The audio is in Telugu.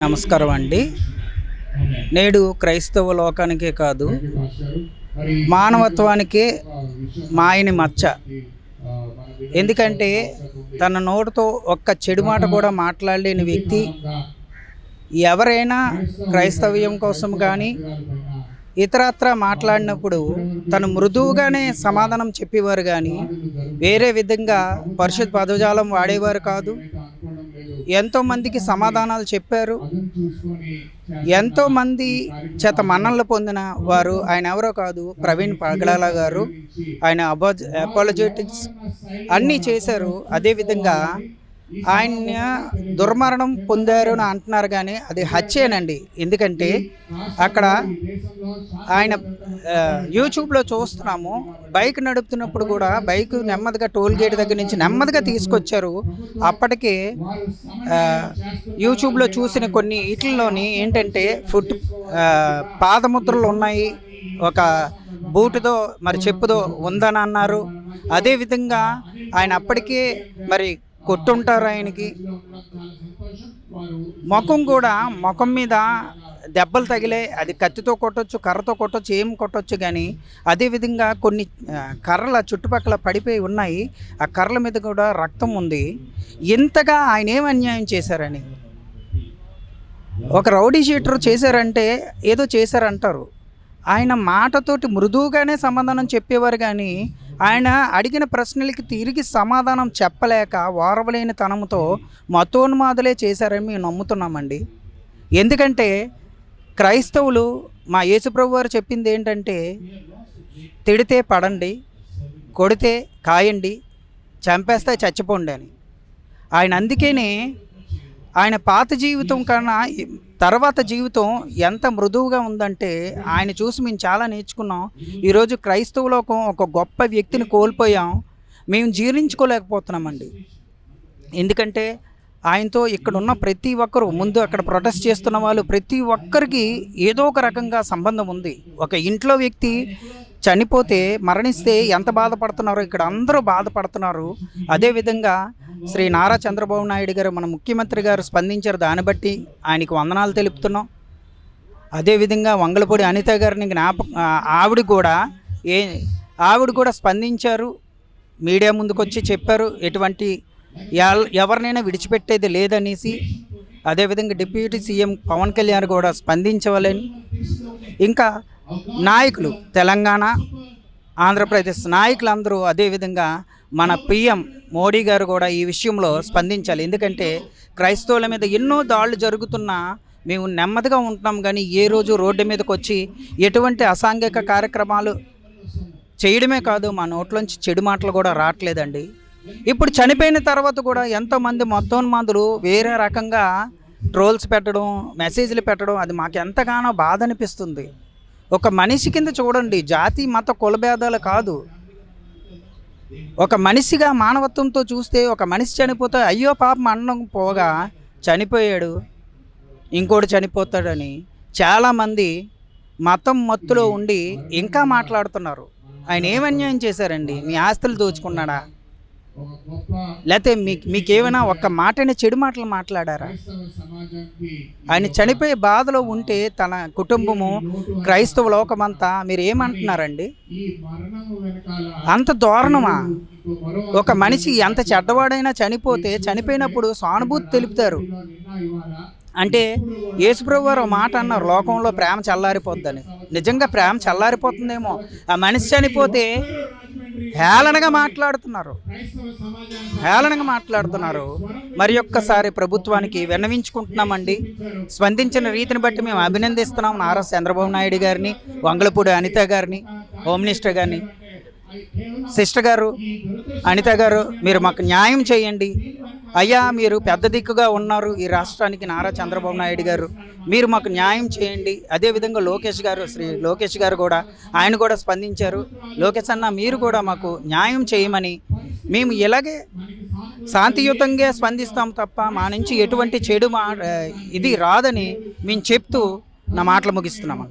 నమస్కారం అండి. నేడు క్రైస్తవ లోకానికే కాదు, మానవత్వానికే మాయని మచ్చ. ఎందుకంటే తన నోటితో ఒక్క చెడు మాట కూడా మాట్లాడలేని వ్యక్తి. ఎవరైనా క్రైస్తవ్యం కోసం కానీ ఇతరత్రా మాట్లాడినప్పుడు తను మృదువుగానే సమాధానం చెప్పేవారు కానీ వేరే విధంగా పరిశుద్ధ పదజాలం వాడేవారు కాదు. ఎంతోమందికి సమాధానాలు చెప్పారు. ఎంతోమంది చేత మన్ననలు పొందిన వారు ఆయన ఎవరో కాదు, ప్రవీణ్ పగడాల గారు. ఆయన అపాలజెటిక్స్ అన్నీ చేశారు. అదేవిధంగా ఆయన దుర్మరణం పొందారు అని అంటున్నారు, కానీ అది హత్యేనండి. ఎందుకంటే అక్కడ ఆయన యూట్యూబ్లో చూస్తున్నాము, బైక్ నడుపుతున్నప్పుడు కూడా బైక్ నెమ్మదిగా టోల్ గేట్ దగ్గర నుంచి నెమ్మదిగా తీసుకొచ్చారు. అప్పటికే యూట్యూబ్లో చూసిన కొన్ని వీటిల్లోని ఏంటంటే పాదముద్రలు ఉన్నాయి, ఒక బూటుతో మరి చెప్పుదో ఉందని అన్నారు. అదేవిధంగా ఆయన అప్పటికే మరి కొట్టుంటారు. ఆయనకి ముఖం మీద దెబ్బలు తగిలే. అది కత్తితో కొట్టొచ్చు, కర్రతో కొట్టొచ్చు, ఏం కొట్టొచ్చు. కానీ అదేవిధంగా కొన్ని కర్రల చుట్టుపక్కల పడిపోయి ఉన్నాయి. ఆ కర్రల మీద కూడా రక్తం ఉంది. ఇంతగా ఆయన ఏం అన్యాయం చేశారని, ఒక రౌడీ షీటర్ చేశారంటే ఏదో చేశారంటారు. ఆయన మాటతోటి మృదువుగానే సమాధానం చెప్పేవారు, కానీ ఆయన అడిగిన ప్రశ్నలకి తిరిగి సమాధానం చెప్పలేక ఓర్వలేని తనంతో మతోన్మాదులే చేశారని మేము నమ్ముతున్నామండి. ఎందుకంటే క్రైస్తవులు, మా యేసుప్రభు వారు చెప్పింది ఏంటంటే, తిడితే పడండి, కొడితే కాయండి, చంపేస్తే చచ్చిపోండి అని. ఆయన అందుకనే ఆయన పాత జీవితం కన్నా తర్వాత జీవితం ఎంత మృదువుగా ఉందంటే ఆయన చూసి మేము చాలా నేర్చుకున్నాం. ఈరోజు క్రైస్తవ లోకం ఒక గొప్ప వ్యక్తిని కోల్పోయాం. మేము జీర్ణించుకోలేకపోతున్నామండి. ఎందుకంటే ఆయనతో ఇక్కడ ఉన్న ప్రతి ఒక్కరు, ముందు అక్కడ ప్రొటెస్ట్ చేస్తున్న వాళ్ళు ప్రతి ఒక్కరికి ఏదో ఒక రకంగా సంబంధం ఉంది. ఒక ఇంట్లో వ్యక్తి చనిపోతే, మరణిస్తే ఎంత బాధపడుతున్నారో ఇక్కడ అందరూ బాధపడుతున్నారు. అదేవిధంగా శ్రీ నారా చంద్రబాబు నాయుడు గారు, మన ముఖ్యమంత్రి గారు స్పందించారు. దాన్ని బట్టి ఆయనకు వందనాలు తెలుపుతున్నాం. అదేవిధంగా వంగలపూడి అనిత గారిని ఆవిడ కూడా స్పందించారు. మీడియా ముందుకు వచ్చి చెప్పారు, ఎటువంటి ఎవరినైనా విడిచిపెట్టేది లేదనేసి. అదేవిధంగా డిప్యూటీ సీఎం పవన్ కళ్యాణ్ కూడా స్పందించవాలని, ఇంకా నాయకులు తెలంగాణ, ఆంధ్రప్రదేశ్ నాయకులందరూ, అదేవిధంగా మన పిఎం మోడీ గారు కూడా ఈ విషయంలో స్పందించాలి. ఎందుకంటే క్రైస్తవుల మీద ఎన్నో దాడులు జరుగుతున్నా మేము నెమ్మదిగా ఉంటున్నాం, కానీ ఏ రోజు రోడ్డు మీదకి వచ్చి ఎటువంటి అసాంఘిక కార్యక్రమాలు చేయడమే కాదు, మా నోట్లోంచి చెడు మాటలు కూడా రావట్లేదండి. ఇప్పుడు చనిపోయిన తర్వాత కూడా ఎంతోమంది మతోన్మాదులు వేరే రకంగా ట్రోల్స్ పెట్టడం, మెసేజ్లు పెట్టడం, అది మాకు ఎంతగానో బాధ అనిపిస్తుంది. ఒక మనిషి కింద చూడండి, జాతి మత కులభేదాలు కాదు. ఒక మనిషిగా మానవత్వంతో చూస్తే, ఒక మనిషి చనిపోతే అయ్యో పాపం అన్నం పోగా చనిపోయాడు, ఇంకోటి చనిపోతాడని చాలామంది మతం మత్తులో ఉండి ఇంకా మాట్లాడుతున్నారు. ఆయన ఏం అన్యాయం చేశారండి? మీ ఆస్తులు దోచుకున్నాడా? లేకపోతే మీకేమైనా ఒక్క మాటనే చెడు మాటలు మాట్లాడారా? ఆయన చనిపోయే బాధలో ఉంటే తన కుటుంబము, క్రైస్తవ లోకమంతా మీరు ఏమంటున్నారండి? అంత దారుణమా? ఒక మనిషి ఎంత చెడ్డవాడైనా చనిపోతే, చనిపోయినప్పుడు సానుభూతి తెలుపుతారు. అంటే యేసుప్రభు వారు మాట అన్నారు, లోకంలో ప్రేమ చల్లారిపోద్దని. నిజంగా ప్రేమ చల్లారిపోతుందేమో. ఆ మనిషి చనిపోతే హేళనగా మాట్లాడుతున్నారు. మరి ఒక్కసారి ప్రభుత్వానికి విన్నవించుకుంటున్నామండి. స్పందించిన రీతిని బట్టి మేము అభినందిస్తున్నాం నారా చంద్రబాబు నాయుడు గారిని, వంగలపూడి అనిత గారిని, హోమ్ మినిస్టర్ గారిని. సిస్టర్ గారు, అనిత గారు, మీరు మాకు న్యాయం చేయండి అయ్యా. మీరు పెద్ద దిక్కుగా ఉన్నారు ఈ రాష్ట్రానికి, నారా చంద్రబాబు నాయుడు గారు, మీరు మాకు న్యాయం చేయండి. అదేవిధంగా లోకేష్ గారు, శ్రీ లోకేష్ గారు కూడా, ఆయన కూడా స్పందించారు. లోకేష్ అన్న, మీరు కూడా మాకు న్యాయం చేయమని, మేము ఇలాగే శాంతియుతంగా స్పందిస్తాం తప్ప మా నుంచి ఎటువంటి చెడు ఇది రాదని మేము చెప్తూ నా మాటలు ముగిస్తున్నాము.